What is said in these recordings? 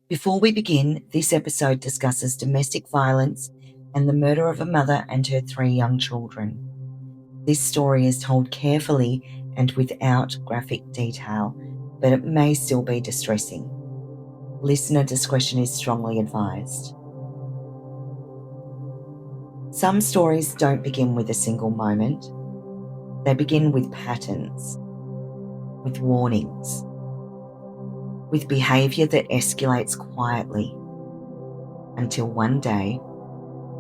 Before we begin, this episode discusses domestic violence and the murder of a mother and her 3 young children. This story is told carefully and without graphic detail, but it may still be distressing. Listener discretion is strongly advised. Some stories don't begin with a single moment. They begin with patterns, with warnings, with behaviour that escalates quietly until one day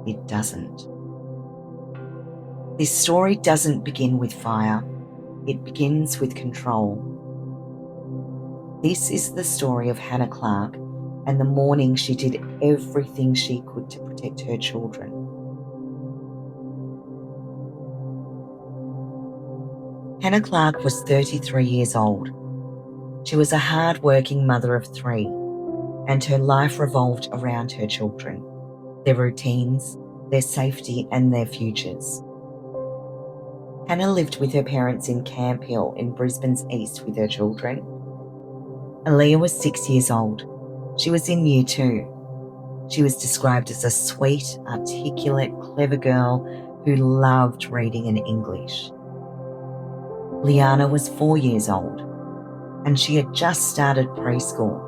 it doesn't. This story doesn't begin with fire, it begins with control. This is the story of Hannah Clarke and the morning she did everything she could to protect her children. Hannah Clarke was 33 years old. She was a hard-working mother of 3, and her life revolved around her children, their routines, their safety and their futures. Hannah lived with her parents in Camp Hill in Brisbane's east with her children. Aaliyah was 6 years old. She was in Year 2. She was described as a sweet, articulate, clever girl who loved reading and English. Laianah was 4 years old, and she had just started preschool.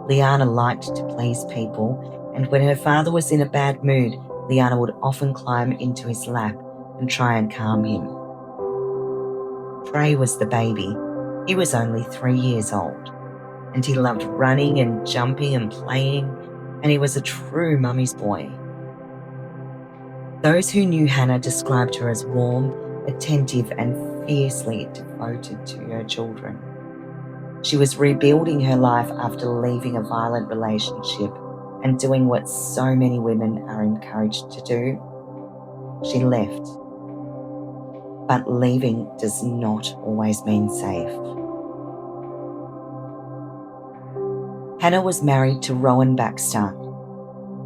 Laianah liked to please people, and when her father was in a bad mood, Laianah would often climb into his lap and try and calm him. Trey was the baby. He was only 3 years old, and he loved running and jumping and playing, and he was a true mummy's boy. Those who knew Hannah described her as warm, attentive, and fiercely devoted to her children. She was rebuilding her life after leaving a violent relationship and doing what so many women are encouraged to do. She left. But leaving does not always mean safe. Hannah was married to Rowan Baxter.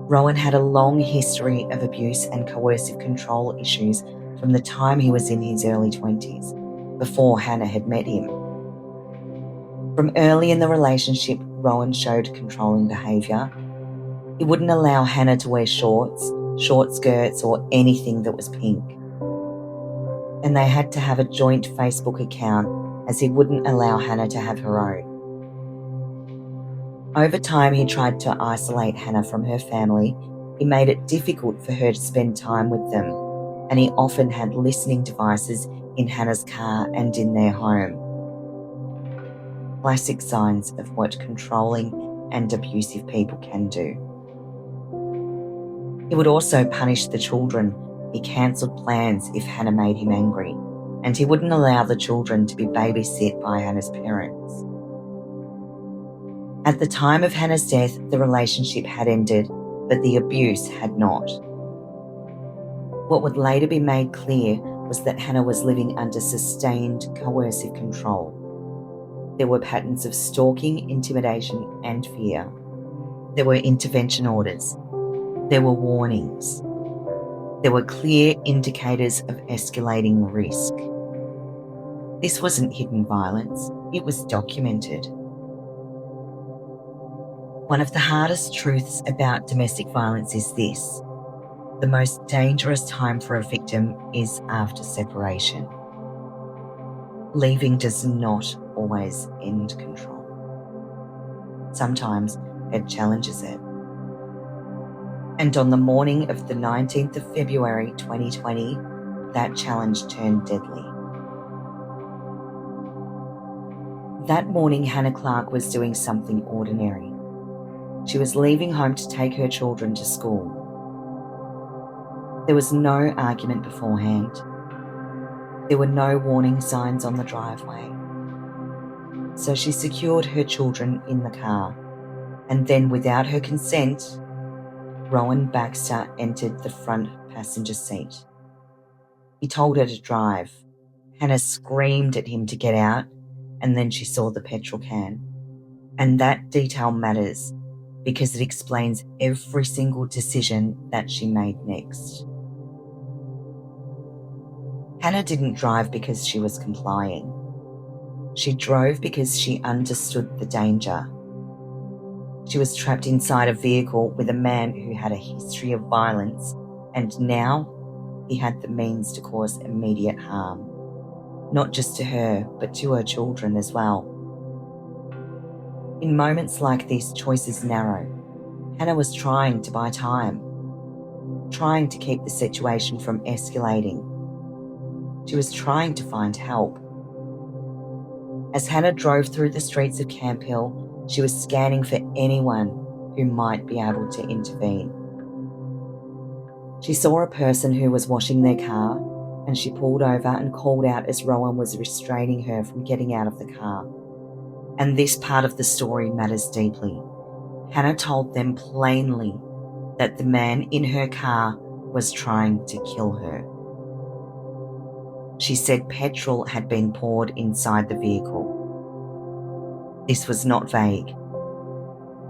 Rowan had a long history of abuse and coercive control issues from the time he was in his early 20s, before Hannah had met him. From early in the relationship, Rowan showed controlling behaviour. He wouldn't allow Hannah to wear shorts, short skirts, or anything that was pink. And they had to have a joint Facebook account, as he wouldn't allow Hannah to have her own. Over time, he tried to isolate Hannah from her family. He made it difficult for her to spend time with them, and he often had listening devices in Hannah's car and in their home. Classic signs of what controlling and abusive people can do. He would also punish the children. He cancelled plans if Hannah made him angry, and he wouldn't allow the children to be babysit by Hannah's parents. At the time of Hannah's death, the relationship had ended, but the abuse had not. What would later be made clear was that Hannah was living under sustained coercive control. There were patterns of stalking, intimidation, and fear. There were intervention orders. There were warnings. There were clear indicators of escalating risk. This wasn't hidden violence, it was documented. One of the hardest truths about domestic violence is this: the most dangerous time for a victim is after separation. Leaving does not always end control. Sometimes it challenges it. And on the morning of the 19th of February 2020, that challenge turned deadly. That morning, Hannah Clarke was doing something ordinary. She was leaving home to take her children to school. There was no argument beforehand. There were no warning signs on the driveway. So she secured her children in the car, and then without her consent, Rowan Baxter entered the front passenger seat. He told her to drive. Hannah screamed at him to get out, and then she saw the petrol can. And that detail matters because it explains every single decision that she made next. Hannah didn't drive because she was complying. She drove because she understood the danger. She was trapped inside a vehicle with a man who had a history of violence, and now he had the means to cause immediate harm, not just to her, but to her children as well. In moments like this, choices narrow. Hannah was trying to buy time, trying to keep the situation from escalating. She was trying to find help. As Hannah drove through the streets of Camp Hill, she was scanning for anyone who might be able to intervene. She saw a person who was washing their car, and she pulled over and called out as Rowan was restraining her from getting out of the car. And this part of the story matters deeply. Hannah told them plainly that the man in her car was trying to kill her. She said petrol had been poured inside the vehicle. This was not vague.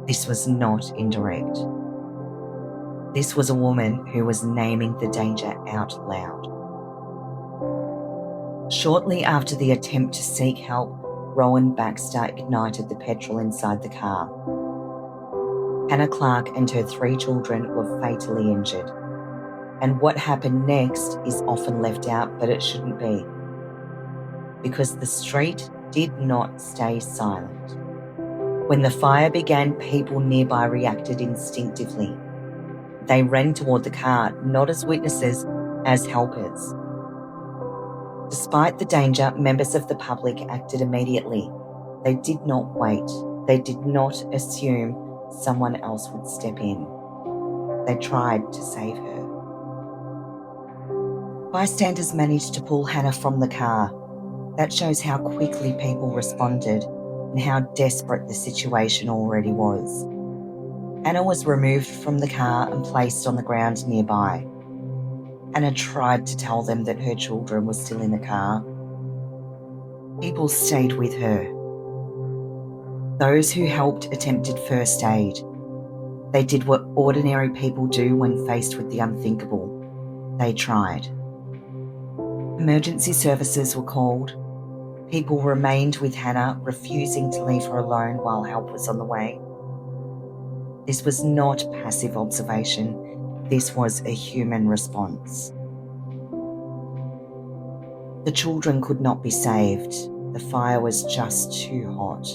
This was not indirect. This was a woman who was naming the danger out loud. Shortly after the attempt to seek help, Rowan Baxter ignited the petrol inside the car. Hannah Clarke and her 3 children were fatally injured. And what happened next is often left out, but it shouldn't be. Because the street did not stay silent. When the fire began, people nearby reacted instinctively. They ran toward the car, not as witnesses, as helpers. Despite the danger, members of the public acted immediately. They did not wait. They did not assume someone else would step in. They tried to save her. Bystanders managed to pull Hannah from the car. That shows how quickly people responded and how desperate the situation already was. Hannah was removed from the car and placed on the ground nearby. Hannah tried to tell them that her children were still in the car. People stayed with her. Those who helped attempted first aid. They did what ordinary people do when faced with the unthinkable. They tried. Emergency services were called. People remained with Hannah, refusing to leave her alone while help was on the way. This was not passive observation. This was a human response. The children could not be saved. The fire was just too hot.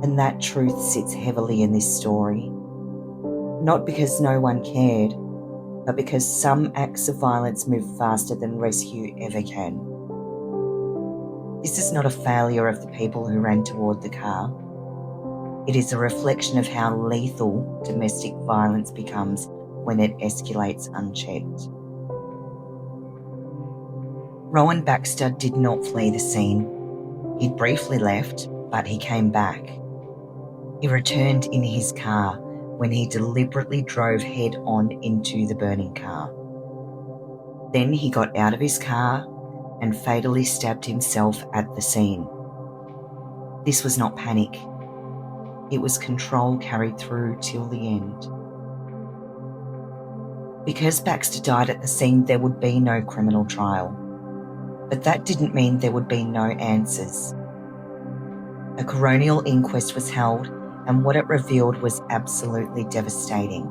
And that truth sits heavily in this story. Not because no one cared, but because some acts of violence move faster than rescue ever can. This is not a failure of the people who ran toward the car. It is a reflection of how lethal domestic violence becomes when it escalates unchecked. Rowan Baxter did not flee the scene. He'd briefly left, but he came back. He returned in his car when he deliberately drove head-on into the burning car. Then he got out of his car and fatally stabbed himself at the scene. This was not panic. It was control carried through till the end. Because Baxter died at the scene, there would be no criminal trial. But that didn't mean there would be no answers. A coronial inquest was held, and what it revealed was absolutely devastating.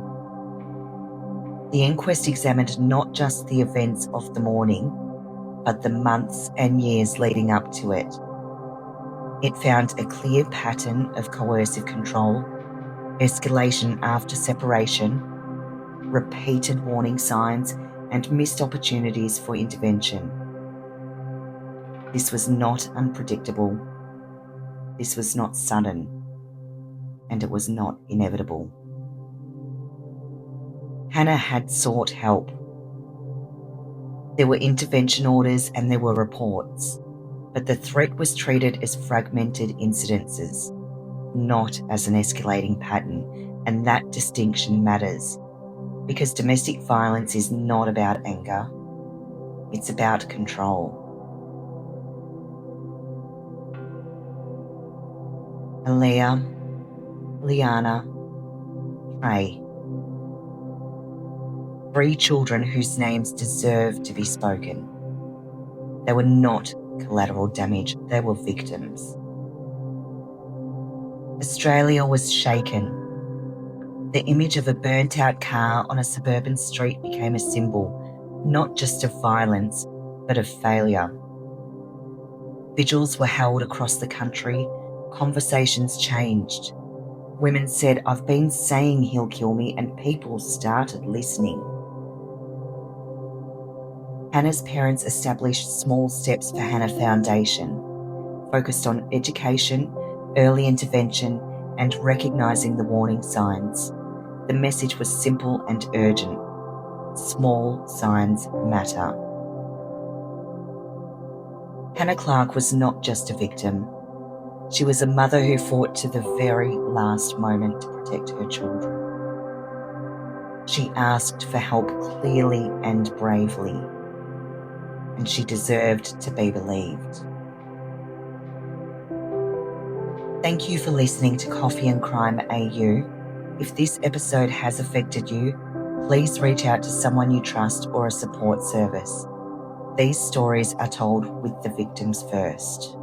The inquest examined not just the events of the morning, but the months and years leading up to it. It found a clear pattern of coercive control, escalation after separation, repeated warning signs, and missed opportunities for intervention. This was not unpredictable. This was not sudden. And it was not inevitable. Hannah had sought help. There were intervention orders and there were reports, but the threat was treated as fragmented incidences, not as an escalating pattern, and that distinction matters, because domestic violence is not about anger, it's about control. Aaliyah, Laianah, Trey. 3 children whose names deserve to be spoken. They were not collateral damage, they were victims. Australia was shaken. The image of a burnt-out car on a suburban street became a symbol, not just of violence, but of failure. Vigils were held across the country. Conversations changed. Women said, "I've been saying he'll kill me," and people started listening. Hannah's parents established Small Steps for Hannah Foundation, focused on education, early intervention, and recognising the warning signs. The message was simple and urgent. Small signs matter. Hannah Clarke was not just a victim. She was a mother who fought to the very last moment to protect her children. She asked for help clearly and bravely, and she deserved to be believed. Thank you for listening to Coffee and Crime AU. If this episode has affected you, please reach out to someone you trust or a support service. These stories are told with the victims first.